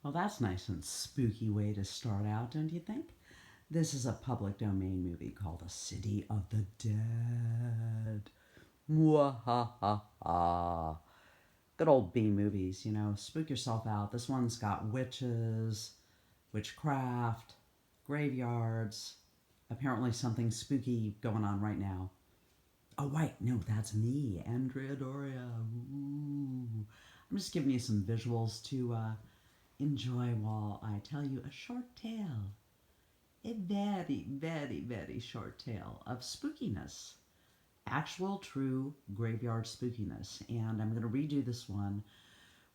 Well, that's nice and spooky way to start out, don't you think? This is a public domain movie called The City of the Dead. Mwahaha. Good old B movies, spook yourself out. This one's got witches, witchcraft, graveyards, apparently something spooky going on right now. Oh, wait, no, that's me, Andrea Doria. Ooh. I'm just giving you some visuals to enjoy while I tell you a short tale. A very, very, very short tale of spookiness. Actual, true graveyard spookiness. And I'm going to redo this one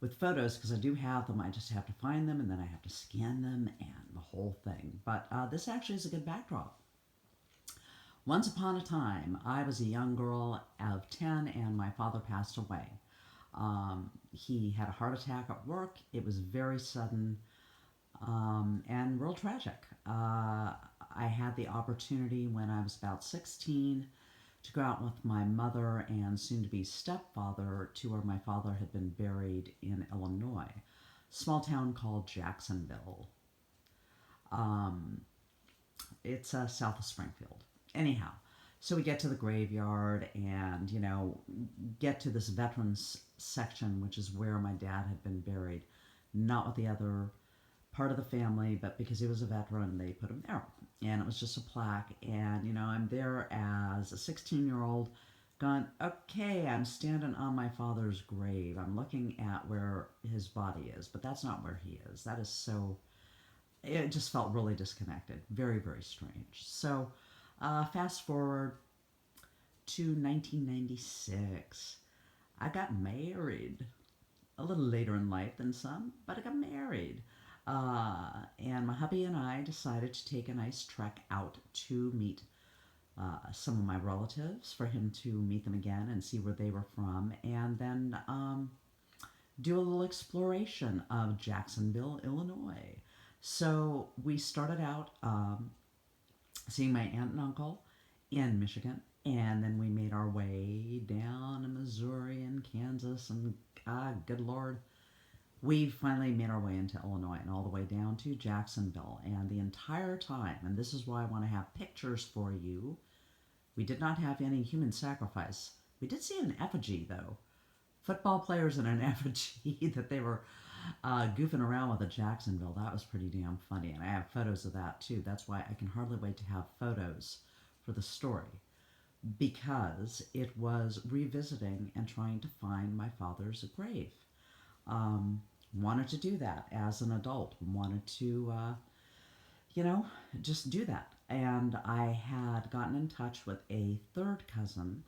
with photos because I do have them. I just have to find them and then I have to scan them and the whole thing. But this actually is a good backdrop. Once upon a time, I was a young girl of 10 and my father passed away. He had a heart attack at work. It was very sudden and real tragic. I had the opportunity when I was about 16 to go out with my mother and soon to be stepfather to where my father had been buried in Illinois, small town called Jacksonville. Um, it's south of Springfield. Anyhow, so we get to the graveyard and, get to this veterans section, which is where my dad had been buried. Not with the other part of the family, but because he was a veteran, they put him there. And it was just a plaque. And, I'm there as a 16-year-old going, okay, I'm standing on my father's grave. I'm looking at where his body is, but that's not where he is. That is so, it just felt really disconnected. Very, very strange. So, fast forward to 1996. I got married a little later in life than some, but I got married. And my hubby and I decided to take a nice trek out to meet some of my relatives, for him to meet them again and see where they were from, and then do a little exploration of Jacksonville, Illinois. So we started out seeing my aunt and uncle in Michigan, and then we made our way down to Missouri and Kansas, and good Lord, we finally made our way into Illinois and all the way down to Jacksonville. And the entire time, and this is why I want to have pictures for you, we did not have any human sacrifice. We did see an effigy, though. Football players in an effigy that they were goofing around with at Jacksonville. That was pretty damn funny. And I have photos of that, too. That's why I can hardly wait to have photos for the story. Because it was revisiting and trying to find my father's grave. Um, Wanted to do that as an adult, wanted to, you know, just do that. And I had gotten in touch with a third cousin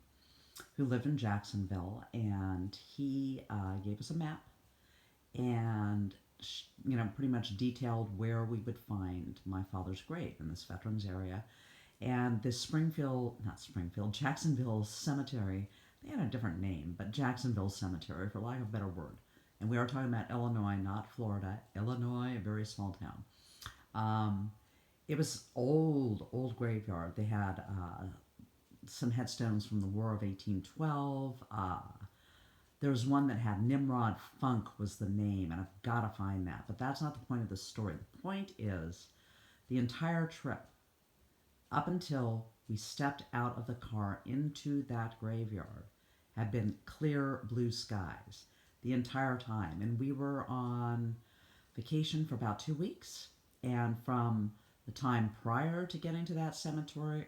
who lived in Jacksonville, and he gave us a map and, pretty much detailed where we would find my father's grave in this veterans area. And this not Springfield, Jacksonville Cemetery, they had a different name, but Jacksonville Cemetery, for lack of a better word. And we are talking about Illinois, not Florida. Illinois, a very small town. Um, it was old graveyard. They had some headstones from the War of 1812. There was one that had Nimrod Funk was the name, and I've got to find that. But that's not the point of the story. The point is the entire trip up until we stepped out of the car into that graveyard had been clear blue skies the entire time. And we were on vacation for about 2 weeks. And from the time prior to getting to that cemetery,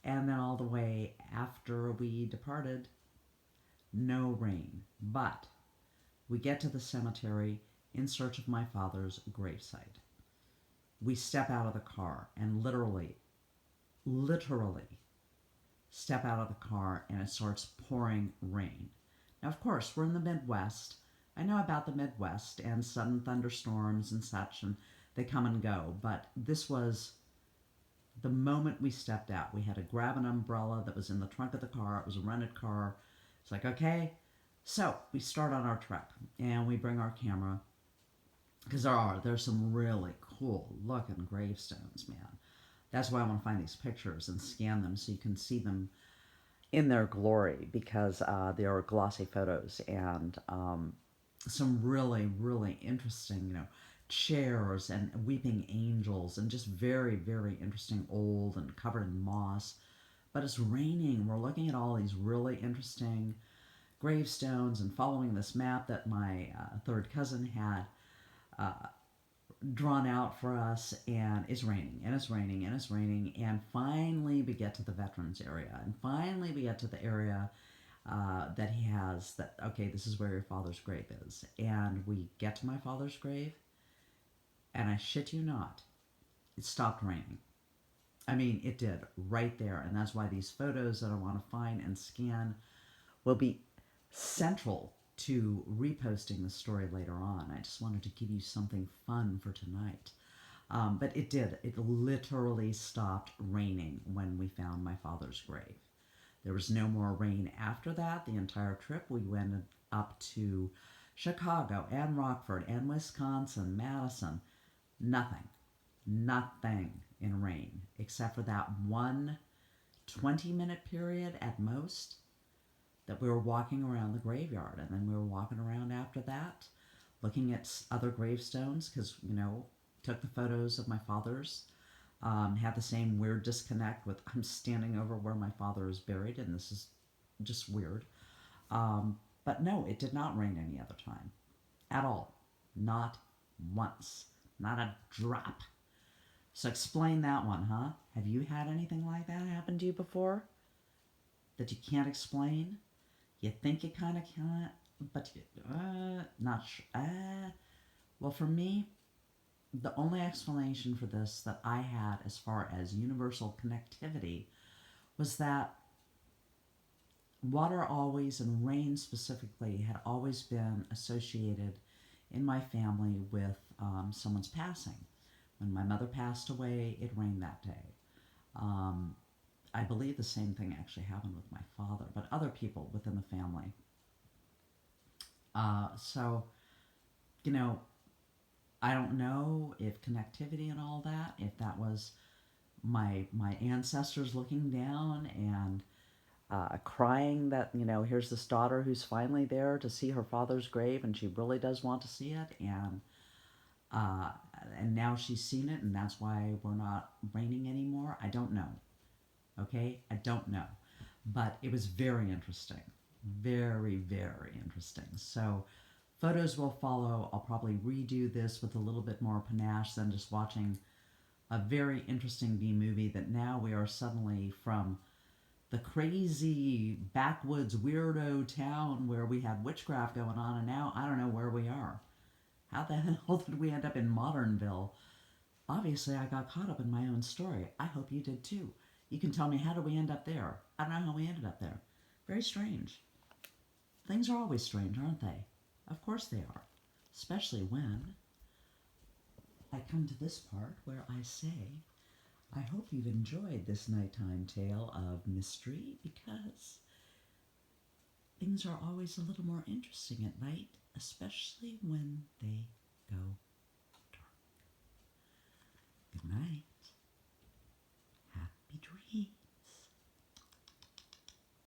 and then all the way after we departed, no rain. But we get to the cemetery in search of my father's gravesite. We step out of the car and literally step out of the car and it starts pouring rain. Now, of course, we're in the Midwest. I know about the Midwest and sudden thunderstorms and such, and they come and go. But this was the moment we stepped out. We had to grab an umbrella that was in the trunk of the car. It was a rented car. It's like, okay. So we start on our trek and we bring our camera because there's some really cool looking gravestones, man. That's why I want to find these pictures and scan them so you can see them in their glory because they are glossy photos and some really, really interesting, chairs and weeping angels and just very, very interesting old and covered in moss. But it's raining. We're looking at all these really interesting gravestones and following this map that my third cousin had drawn out for us, and it's raining and it's raining and it's raining, and finally we get to the veterans area, and finally we get to the area that he has, that okay, this is where your father's grave is, and we get to my father's grave, and I shit you not, it stopped raining. I mean, it did right there, and that's why these photos that I want to find and scan will be central to reposting the story later on. I just wanted to give you something fun for tonight. But it did. It literally stopped raining when we found my father's grave. There was no more rain after that. The entire trip, we went up to Chicago and Rockford and Wisconsin, Madison. Nothing. Nothing in rain except for that one 20-minute period at most that we were walking around the graveyard, and then we were walking around after that looking at other gravestones because, took the photos of my father's, had the same weird disconnect with I'm standing over where my father is buried, and this is just weird. But no, it did not rain any other time at all. Not once. Not a drop. So explain that one, huh? Have you had anything like that happen to you before that you can't explain? You think you kind of can't, but you, not sure. Well, for me, the only explanation for this that I had as far as universal connectivity was that water always, and rain specifically, had always been associated in my family with someone's passing. When my mother passed away, it rained that day. Um, I believe the same thing actually happened with my father, but other people within the family. So, you know, I don't know if connectivity and all that, if that was my ancestors looking down and crying that, here's this daughter who's finally there to see her father's grave, and she really does want to see it, uh, and now she's seen it, and that's why we're not raining anymore. I don't know. Okay, I don't know, but it was very interesting, very, very interesting. So photos will follow. I'll probably redo this with a little bit more panache than just watching a very interesting B movie that now we are suddenly from the crazy backwoods weirdo town where we had witchcraft going on, and now I don't know where we are. How the hell did we end up in Modernville? Obviously, I got caught up in my own story. I hope you did too. You can tell me, how did we end up there? I don't know how we ended up there. Very strange. Things are always strange, aren't they? Of course they are. Especially when I come to this part where I say, I hope you've enjoyed this nighttime tale of mystery, because things are always a little more interesting at night, especially when they go dark. Good night.